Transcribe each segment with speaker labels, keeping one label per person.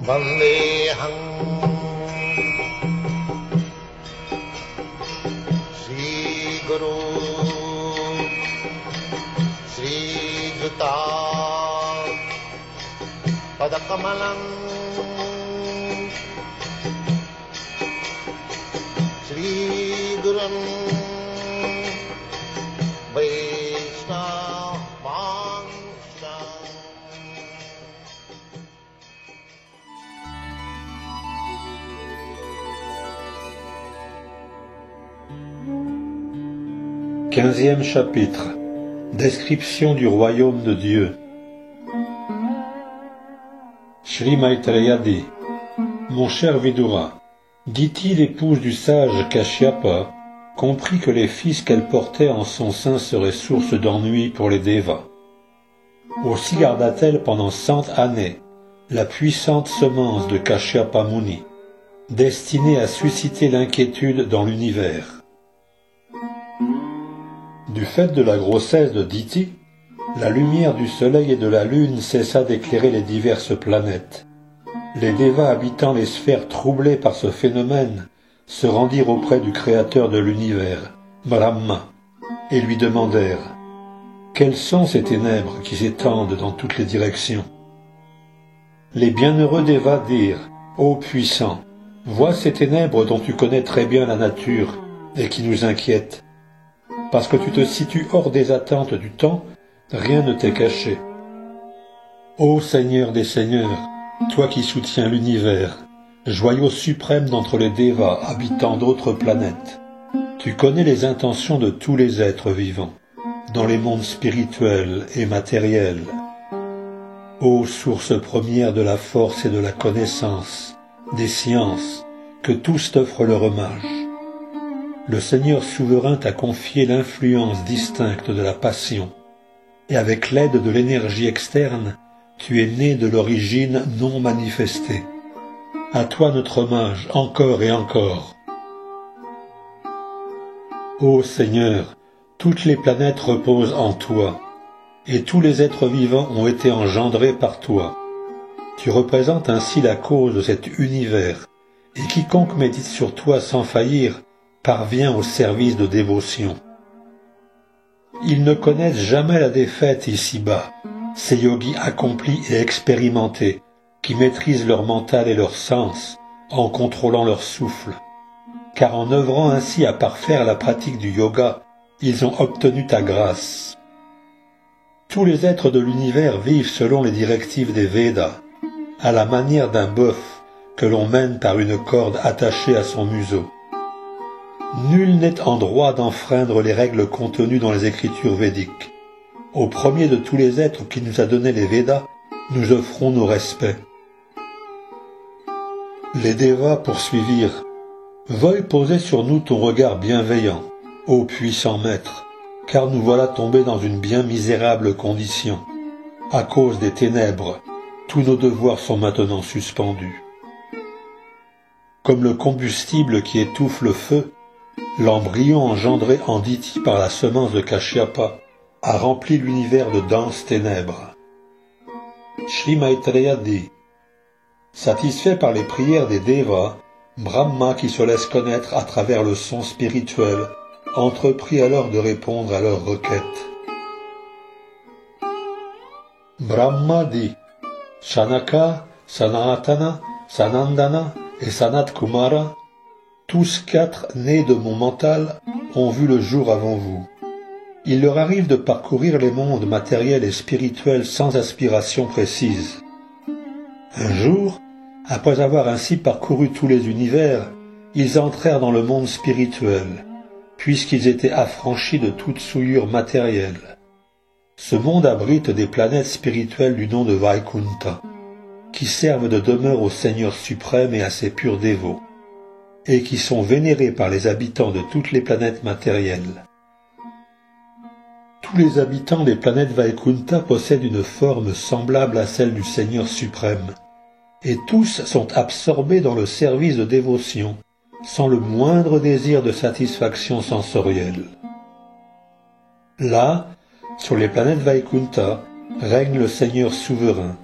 Speaker 1: Vandeham Sri Guru Sri Juta Padakamalam Sri Gurum Vaishnavamsam.
Speaker 2: 15e chapitre. Description du royaume de Dieu. Shri Maitreya dit: Mon cher Vidura, Diti, l'épouse du sage Kashyapa, comprit que les fils qu'elle portait en son sein seraient source d'ennui pour les Devas. Aussi garda-t-elle pendant 100 années la puissante semence de Kashyapa Muni, destinée à susciter l'inquiétude dans l'univers. Du fait de la grossesse de Diti, la lumière du soleil et de la lune cessa d'éclairer les diverses planètes. Les Devas habitant les sphères troublées par ce phénomène se rendirent auprès du créateur de l'univers, Brahma, et lui demandèrent: quelles sont ces ténèbres qui s'étendent dans toutes les directions? Les bienheureux Devas dirent: Ô puissant, vois ces ténèbres dont tu connais très bien la nature et qui nous inquiètent. Parce que tu te situes hors des attentes du temps, rien ne t'est caché. Ô Seigneur des Seigneurs, toi qui soutiens l'univers, joyau suprême d'entre les Devas habitant d'autres planètes, tu connais les intentions de tous les êtres vivants, dans les mondes spirituels et matériels. Ô source première de la force et de la connaissance, des sciences, que tous t'offrent leur hommage. Le Seigneur souverain t'a confié l'influence distincte de la passion, et avec l'aide de l'énergie externe, tu es né de l'origine non manifestée. À toi notre hommage, encore et encore. Ô Seigneur, toutes les planètes reposent en toi, et tous les êtres vivants ont été engendrés par toi. Tu représentes ainsi la cause de cet univers, et quiconque médite sur toi sans faillir parvient au service de dévotion. Ils ne connaissent jamais la défaite ici-bas, ces yogis accomplis et expérimentés, qui maîtrisent leur mental et leur sens, en contrôlant leur souffle. Car en œuvrant ainsi à parfaire la pratique du yoga, ils ont obtenu ta grâce. Tous les êtres de l'univers vivent selon les directives des Védas, à la manière d'un bœuf que l'on mène par une corde attachée à son museau. Nul n'est en droit d'enfreindre les règles contenues dans les écritures védiques. Au premier de tous les êtres qui nous a donné les Védas, nous offrons nos respects. Les Devas poursuivirent: Veuille poser sur nous ton regard bienveillant, ô puissant maître, car nous voilà tombés dans une bien misérable condition. À cause des ténèbres, tous nos devoirs sont maintenant suspendus. Comme le combustible qui étouffe le feu, l'embryon engendré en Diti par la semence de Kashyapa a rempli l'univers de denses ténèbres. Shri Maitreya dit: Satisfait par les prières des Devas, Brahma, qui se laisse connaître à travers le son spirituel, entreprit alors de répondre à leurs requêtes. Brahma dit: Shanaka, Sanatana, Sanandana et Sanat Kumara, tous 4 nés de mon mental, ont vu le jour avant vous. Il leur arrive de parcourir les mondes matériels et spirituels sans aspiration précise. Un jour, après avoir ainsi parcouru tous les univers, ils entrèrent dans le monde spirituel, puisqu'ils étaient affranchis de toute souillure matérielle. Ce monde abrite des planètes spirituelles du nom de Vaikunta, qui servent de demeure au Seigneur suprême et à ses purs dévots, et qui sont vénérés par les habitants de toutes les planètes matérielles. Tous les habitants des planètes Vaikunta possèdent une forme semblable à celle du Seigneur suprême, et tous sont absorbés dans le service de dévotion, sans le moindre désir de satisfaction sensorielle. Là, sur les planètes Vaikunta, règne le Seigneur souverain,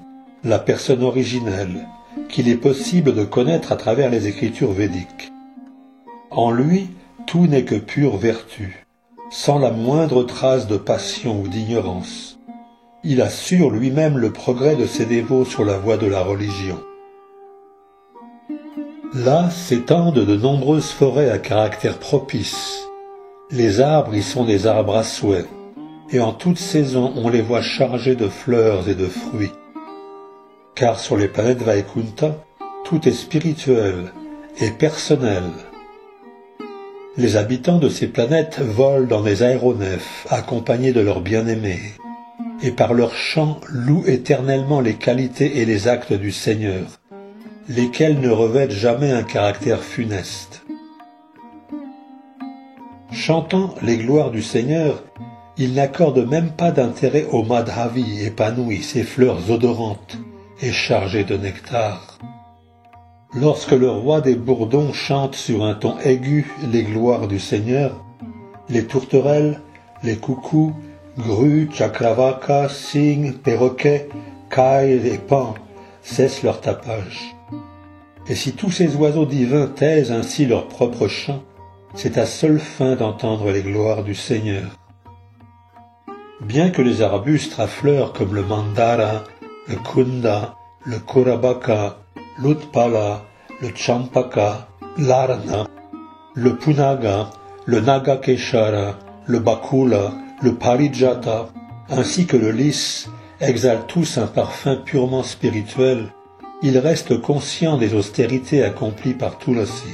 Speaker 2: la personne originelle, qu'il est possible de connaître à travers les écritures védiques. En lui, tout n'est que pure vertu, sans la moindre trace de passion ou d'ignorance. Il assure lui-même le progrès de ses dévots sur la voie de la religion. Là s'étendent de nombreuses forêts à caractère propice. Les arbres y sont des arbres à souhait, et en toute saison on les voit chargés de fleurs et de fruits. Car sur les planètes Vaikunta, tout est spirituel et personnel. Les habitants de ces planètes volent dans des aéronefs accompagnés de leurs bien-aimés, et par leurs chants louent éternellement les qualités et les actes du Seigneur, lesquels ne revêtent jamais un caractère funeste. Chantant les gloires du Seigneur, ils n'accordent même pas d'intérêt au Madhavi épanoui, ces fleurs odorantes et chargées de nectar. Lorsque le roi des bourdons chante sur un ton aigu les gloires du Seigneur, les tourterelles, les coucous, grues, chakravaka, cygnes, perroquets, cailles et pans cessent leur tapage. Et si tous ces oiseaux divins taisent ainsi leur propre chant, c'est à seule fin d'entendre les gloires du Seigneur. Bien que les arbustes à fleurs comme le mandara, le kunda, le korabaka, l'utpala, le champaka, l'arna, le punaga, le nagakeshara, le bakula, le parijata, ainsi que le lys, exhalent tous un parfum purement spirituel, il reste conscient des austérités accomplies par Tulasi,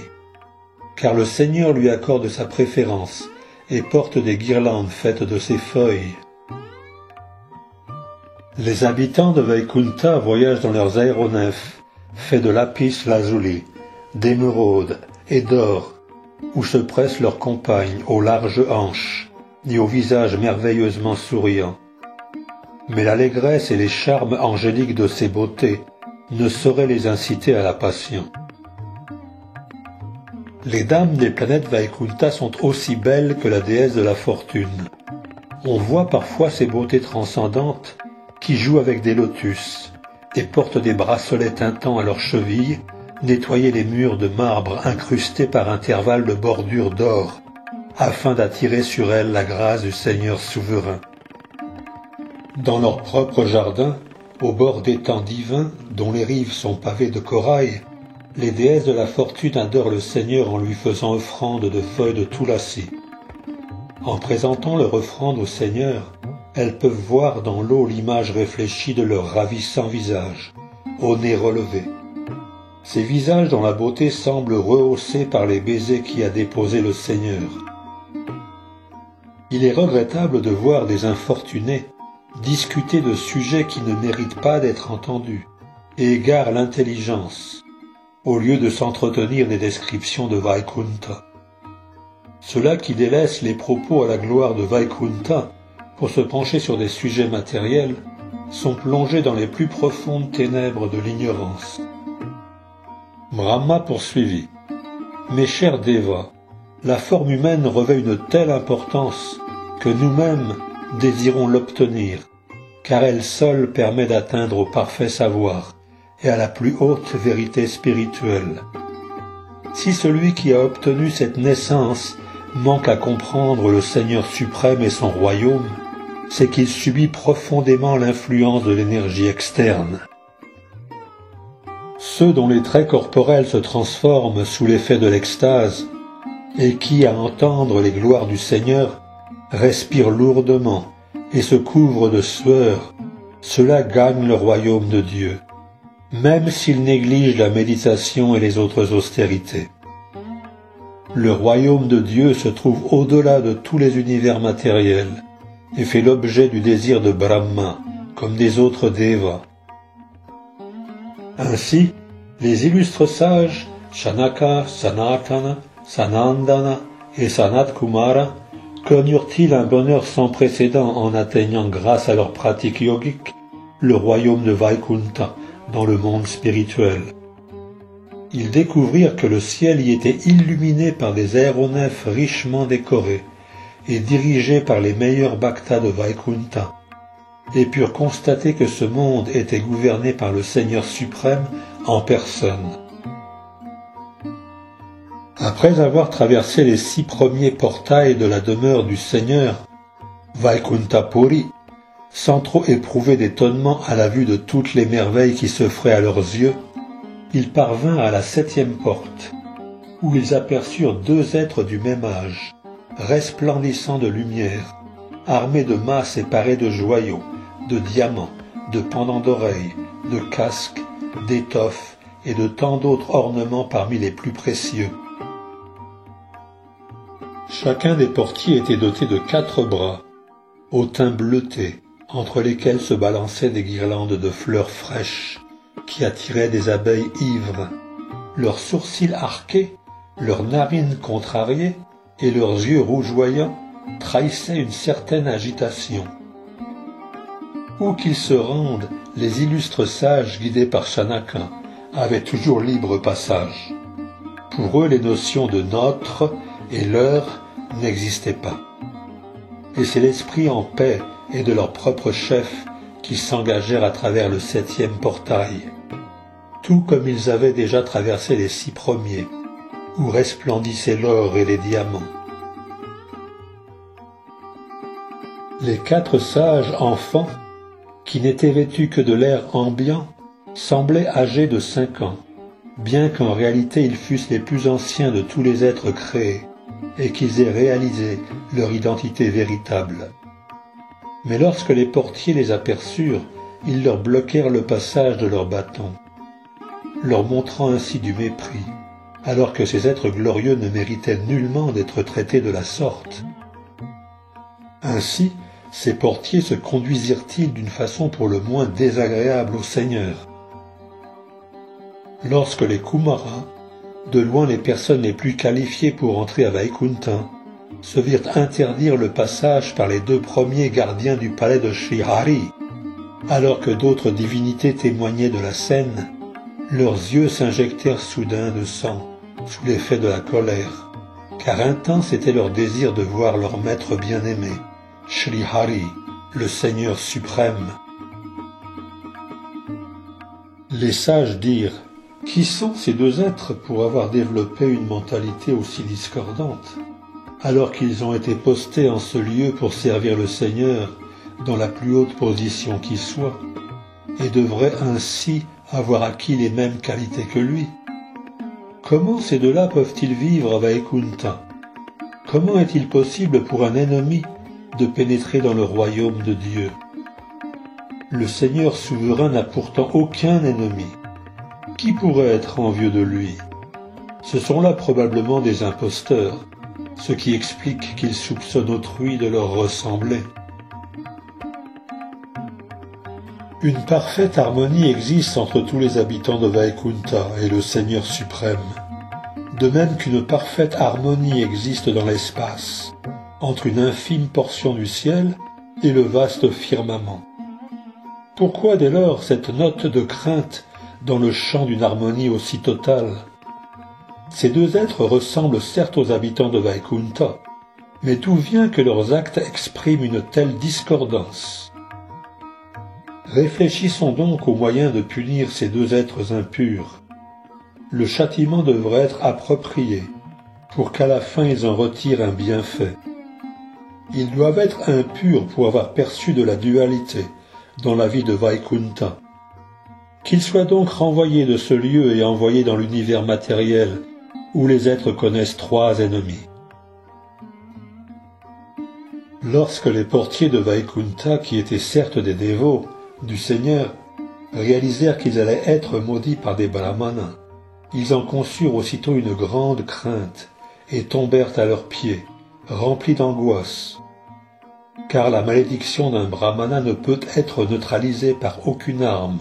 Speaker 2: car le Seigneur lui accorde sa préférence et porte des guirlandes faites de ses feuilles. Les habitants de Vaikunta voyagent dans leurs aéronefs, faits de lapis lazuli, d'émeraude et d'or, où se pressent leurs compagnes aux larges hanches et au visage merveilleusement souriant. Mais l'allégresse et les charmes angéliques de ces beautés ne sauraient les inciter à la passion. Les dames des planètes Vaikunta sont aussi belles que la déesse de la fortune. On voit parfois ces beautés transcendantes qui jouent avec des lotus et portent des bracelets teintants à leurs chevilles, nettoyer les murs de marbre incrustés par intervalles de bordures d'or, afin d'attirer sur elles la grâce du Seigneur souverain. Dans leur propre jardin, au bord d'étangs divins dont les rives sont pavées de corail, les déesses de la fortune adorent le Seigneur en lui faisant offrande de feuilles de Tulasi. En présentant leur offrande au Seigneur, elles peuvent voir dans l'eau l'image réfléchie de leur ravissant visage, au nez relevé. Ces visages dont la beauté semble rehaussée par les baisers qu'y a déposés le Seigneur. Il est regrettable de voir des infortunés discuter de sujets qui ne méritent pas d'être entendus et égarent l'intelligence, au lieu de s'entretenir des descriptions de Vaikunta. Ceux-là qui délaissent les propos à la gloire de Vaikunta pour se pencher sur des sujets matériels sont plongés dans les plus profondes ténèbres de l'ignorance. Brahma poursuivit. Mes chers Devas, la forme humaine revêt une telle importance que nous-mêmes désirons l'obtenir, car elle seule permet d'atteindre au parfait savoir et à la plus haute vérité spirituelle. Si celui qui a obtenu cette naissance manque à comprendre le Seigneur suprême et son royaume, c'est qu'il subit profondément l'influence de l'énergie externe. Ceux dont les traits corporels se transforment sous l'effet de l'extase, et qui, à entendre les gloires du Seigneur, respirent lourdement et se couvrent de sueur, ceux-là gagnent le royaume de Dieu, même s'ils négligent la méditation et les autres austérités. Le royaume de Dieu se trouve au-delà de tous les univers matériels et fait l'objet du désir de Brahma, comme des autres Devas. Ainsi, les illustres sages, Shanaka, Sanatana, Sanandana et Sanat Kumara, connurent-ils un bonheur sans précédent en atteignant grâce à leur pratique yogique le royaume de Vaikunta dans le monde spirituel. Ils découvrirent que le ciel y était illuminé par des aéronefs richement décorés et dirigés par les meilleurs bhaktas de Vaikunta. et purent constater que ce monde était gouverné par le Seigneur suprême en personne. Après avoir traversé les 6 premiers portails de la demeure du Seigneur, Vaikuntha Puri, sans trop éprouver d'étonnement à la vue de toutes les merveilles qui s'offraient à leurs yeux, ils parvinrent à la 7e porte, où ils aperçurent 2 êtres du même âge, resplendissants de lumière, armés de masses et parés de joyaux, de diamants, de pendants d'oreilles, de casques, d'étoffes et de tant d'autres ornements parmi les plus précieux. Chacun des portiers était doté de 4 bras, au teint bleuté, entre lesquels se balançaient des guirlandes de fleurs fraîches qui attiraient des abeilles ivres. Leurs sourcils arqués, leurs narines contrariées et leurs yeux rougeoyants trahissaient une certaine agitation. Où qu'ils se rendent, les illustres sages guidés par Chanaka avaient toujours libre passage. Pour eux, les notions de notre et leur n'existaient pas. Et c'est l'esprit en paix et de leur propre chef qui s'engagèrent à travers le 7e portail, tout comme ils avaient déjà traversé les 6 premiers, où resplendissaient l'or et les diamants. Les 4 sages enfants, qui n'étaient vêtus que de l'air ambiant, semblaient âgés de 5 ans, bien qu'en réalité ils fussent les plus anciens de tous les êtres créés, et qu'ils aient réalisé leur identité véritable. Mais lorsque les portiers les aperçurent, ils leur bloquèrent le passage de leurs bâtons, leur montrant ainsi du mépris, alors que ces êtres glorieux ne méritaient nullement d'être traités de la sorte. Ainsi, ces portiers se conduisirent-ils d'une façon pour le moins désagréable au Seigneur. Lorsque les Kumaras, de loin les personnes les plus qualifiées pour entrer à Vaikuntha, se virent interdire le passage par les 2 premiers gardiens du palais de Sri Hari, alors que d'autres divinités témoignaient de la scène, leurs yeux s'injectèrent soudain de sang, sous l'effet de la colère, car intense était leur désir de voir leur maître bien-aimé, Sri Hari, le Seigneur suprême. Les sages dirent: « Qui sont ces 2 êtres pour avoir développé une mentalité aussi discordante, alors qu'ils ont été postés en ce lieu pour servir le Seigneur dans la plus haute position qui soit, et devraient ainsi avoir acquis les mêmes qualités que lui? Comment ces 2-là peuvent-ils vivre à Vaikuntha? Comment est-il possible pour un ennemi de pénétrer dans le royaume de Dieu? Le Seigneur souverain n'a pourtant aucun ennemi. Qui pourrait être envieux de lui? Ce sont là probablement des imposteurs, ce qui explique qu'ils soupçonnent autrui de leur ressembler. Une parfaite harmonie existe entre tous les habitants de Vaikuntha et le Seigneur suprême, de même qu'une parfaite harmonie existe dans l'espace, entre une infime portion du ciel et le vaste firmament. Pourquoi dès lors cette note de crainte dans le chant d'une harmonie aussi totale? Ces 2 êtres ressemblent certes aux habitants de Vaikuntha, mais d'où vient que leurs actes expriment une telle discordance? Réfléchissons donc aux moyens de punir ces 2 êtres impurs. Le châtiment devrait être approprié, pour qu'à la fin ils en retirent un bienfait. Ils doivent être impurs pour avoir perçu de la dualité dans la vie de Vaikuntha. Qu'ils soient donc renvoyés de ce lieu et envoyés dans l'univers matériel, où les êtres connaissent 3 ennemis. Lorsque les portiers de Vaikuntha, qui étaient certes des dévots du Seigneur, réalisèrent qu'ils allaient être maudits par des brahmanas, ils en conçurent aussitôt une grande crainte et tombèrent à leurs pieds, remplis d'angoisse. Car la malédiction d'un brahmana ne peut être neutralisée par aucune arme.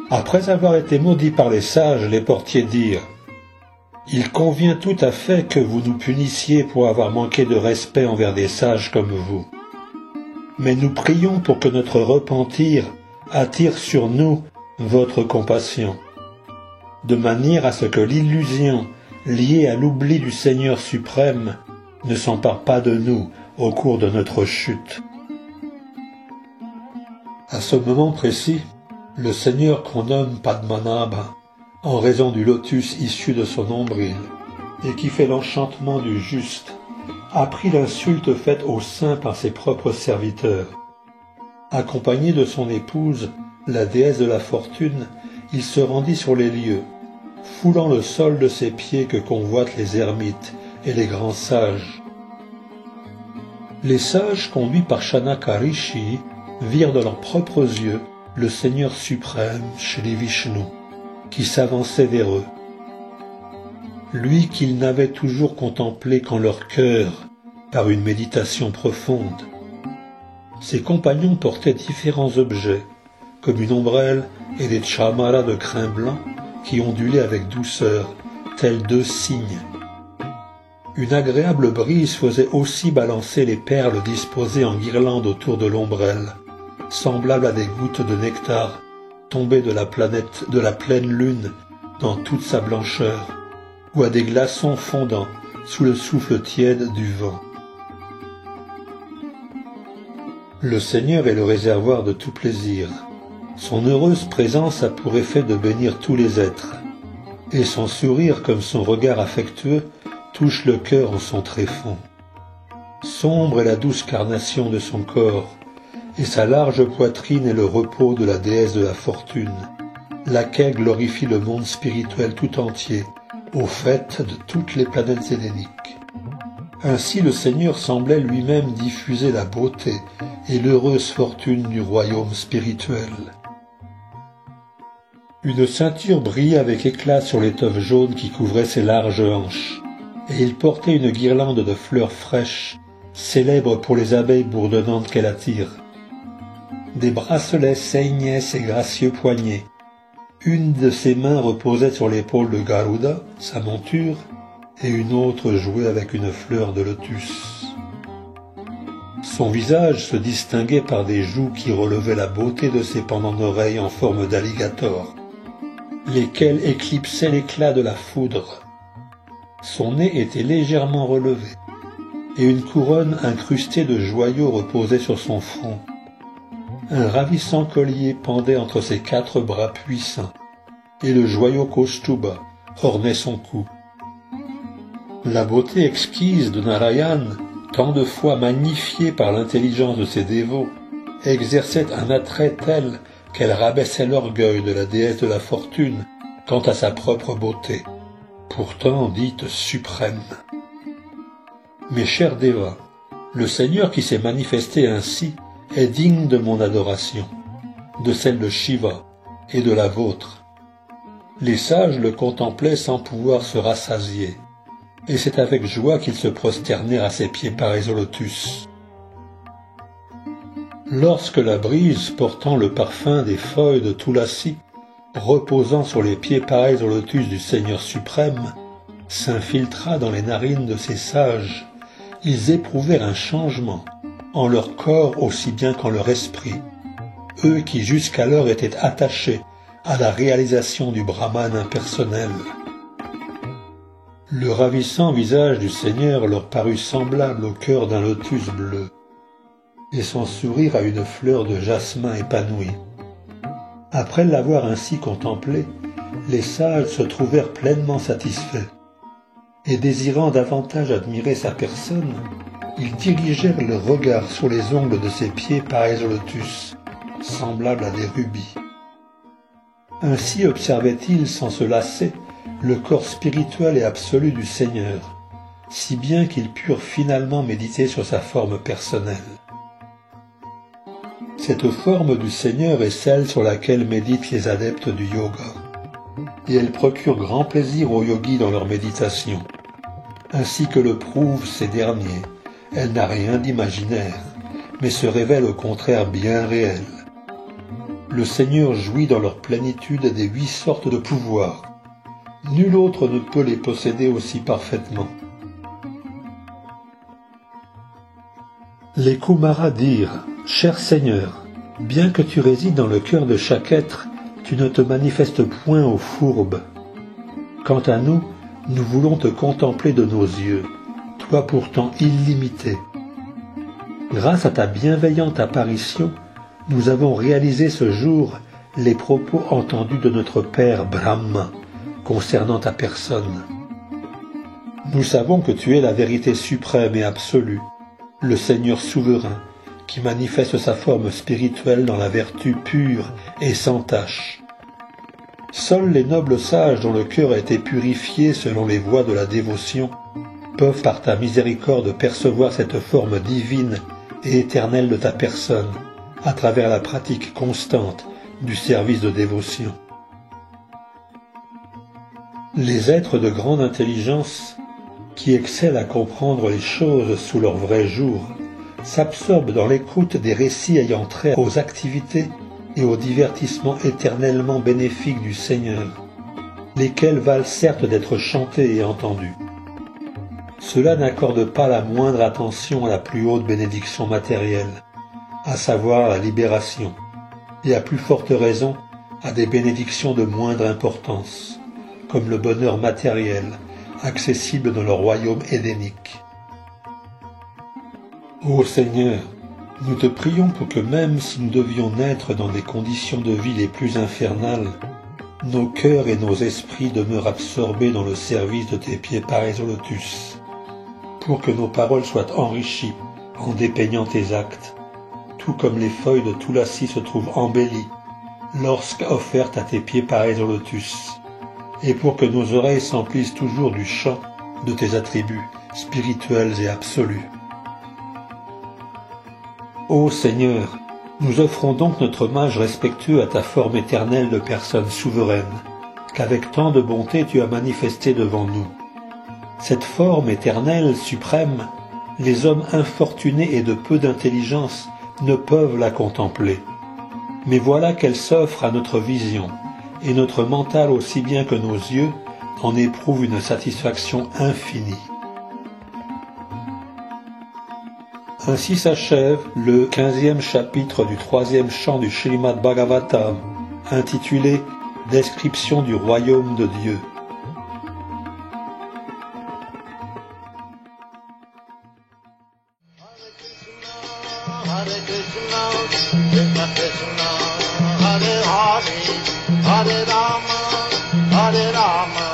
Speaker 2: Après avoir été maudits par les sages, les portiers dirent: « Il convient tout à fait que vous nous punissiez pour avoir manqué de respect envers des sages comme vous. Mais nous prions pour que notre repentir attire sur nous votre compassion, de manière à ce que l'illusion liée à l'oubli du Seigneur suprême ne s'empare pas de nous au cours de notre chute. À ce moment précis, le Seigneur qu'on nomme Padmanabha, en raison du lotus issu de son nombril, et qui fait l'enchantement du juste, apprit l'insulte faite au saint par ses propres serviteurs. Accompagné de son épouse, la déesse de la fortune, il se rendit sur les lieux, foulant le sol de ses pieds que convoitent les ermites et les grands sages. Les sages, conduits par Shanaka Rishi, virent de leurs propres yeux le Seigneur suprême, Shri Vishnu, qui s'avançait vers eux. Lui qu'ils n'avaient toujours contemplé qu'en leur cœur, par une méditation profonde. Ses compagnons portaient différents objets, comme une ombrelle et des chamaras de crin blanc qui ondulaient avec douceur, tels deux cygnes. Une agréable brise faisait aussi balancer les perles disposées en guirlande autour de l'ombrelle, semblables à des gouttes de nectar tombées de la pleine lune dans toute sa blancheur, ou à des glaçons fondant sous le souffle tiède du vent. Le Seigneur est le réservoir de tout plaisir. Son heureuse présence a pour effet de bénir tous les êtres, et son sourire comme son regard affectueux touche le cœur en son tréfonds. Sombre est la douce carnation de son corps, et sa large poitrine est le repos de la déesse de la fortune, laquelle glorifie le monde spirituel tout entier, au fait de toutes les planètes héléniques. Ainsi le Seigneur semblait lui-même diffuser la beauté et l'heureuse fortune du royaume spirituel. Une ceinture brillait avec éclat sur l'étoffe jaune qui couvrait ses larges hanches, et il portait une guirlande de fleurs fraîches, célèbre pour les abeilles bourdonnantes qu'elle attire. Des bracelets ceignaient ses gracieux poignets. Une de ses mains reposait sur l'épaule de Garuda, sa monture, et une autre jouait avec une fleur de lotus. Son visage se distinguait par des joues qui relevaient la beauté de ses pendants d'oreilles en forme d'alligator, lesquels éclipsaient l'éclat de la foudre. Son nez était légèrement relevé, et une couronne incrustée de joyaux reposait sur son front. Un ravissant collier pendait entre ses 4 bras puissants, et le joyau Kaustuba ornait son cou. La beauté exquise de Narayan, tant de fois magnifiée par l'intelligence de ses dévots, exerçait un attrait tel qu'elle rabaissait l'orgueil de la déesse de la fortune quant à sa propre beauté, pourtant dite suprême. Mes chers dévas, le Seigneur qui s'est manifesté ainsi est digne de mon adoration, de celle de Shiva et de la vôtre. Les sages le contemplaient sans pouvoir se rassasier, et c'est avec joie qu'ils se prosternèrent à ses pieds pareils au lotus. Lorsque la brise portant le parfum des feuilles de Tulasi, reposant sur les pieds pareils au lotus du Seigneur suprême, s'infiltra dans les narines de ces sages, ils éprouvèrent un changement, en leur corps aussi bien qu'en leur esprit, eux qui jusqu'alors étaient attachés à la réalisation du Brahman impersonnel. Le ravissant visage du Seigneur leur parut semblable au cœur d'un lotus bleu, et son sourire à une fleur de jasmin épanouie. Après l'avoir ainsi contemplé, les sages se trouvèrent pleinement satisfaits, et désirant davantage admirer sa personne, ils dirigèrent le regard sur les ongles de ses pieds pareils au lotus, semblables à des rubis. Ainsi observaient-ils sans se lasser le corps spirituel et absolu du Seigneur, si bien qu'ils purent finalement méditer sur sa forme personnelle. Cette forme du Seigneur est celle sur laquelle méditent les adeptes du yoga, et elle procure grand plaisir aux yogis dans leur méditation. Ainsi que le prouvent ces derniers, elle n'a rien d'imaginaire, mais se révèle au contraire bien réelle. Le Seigneur jouit dans leur plénitude des 8 sortes de pouvoirs. Nul autre ne peut les posséder aussi parfaitement. Les Kumaras dirent « Cher Seigneur, bien que tu résides dans le cœur de chaque être, tu ne te manifestes point aux fourbes. Quant à nous, nous voulons te contempler de nos yeux, toi pourtant illimité. Grâce à ta bienveillante apparition, nous avons réalisé ce jour les propos entendus de notre Père Brahma concernant ta personne. Nous savons que tu es la vérité suprême et absolue, le Seigneur souverain, qui manifeste sa forme spirituelle dans la vertu pure et sans tache. Seuls les nobles sages dont le cœur a été purifié selon les voies de la dévotion peuvent par ta miséricorde percevoir cette forme divine et éternelle de ta personne à travers la pratique constante du service de dévotion. Les êtres de grande intelligence, qui excellent à comprendre les choses sous leur vrai jour, s'absorbent dans l'écoute des récits ayant trait aux activités et aux divertissements éternellement bénéfiques du Seigneur, lesquels valent certes d'être chantés et entendus. Cela n'accorde pas la moindre attention à la plus haute bénédiction matérielle, à savoir la libération, et à plus forte raison à des bénédictions de moindre importance, comme le bonheur matériel, accessible dans le royaume édénique. Ô Seigneur, nous te prions pour que même si nous devions naître dans des conditions de vie les plus infernales, nos cœurs et nos esprits demeurent absorbés dans le service de tes pieds parés au lotus, pour que nos paroles soient enrichies en dépeignant tes actes, tout comme les feuilles de Tulasi se trouvent embellies lorsqu'offertes à tes pieds parés au lotus, et pour que nos oreilles s'emplissent toujours du chant de tes attributs spirituels et absolus. Ô Seigneur, nous offrons donc notre hommage respectueux à ta forme éternelle de personne souveraine, qu'avec tant de bonté tu as manifestée devant nous. Cette forme éternelle, suprême, les hommes infortunés et de peu d'intelligence ne peuvent la contempler. Mais voilà qu'elle s'offre à notre vision, et notre mental aussi bien que nos yeux en éprouve une satisfaction infinie. Ainsi s'achève le 15e chapitre du 3e chant du Srimad Bhagavatam, intitulé « Description du royaume de Dieu ».
Speaker 1: Hare Krishna, Krishna Krishna, Hare Hare, Hare Rama,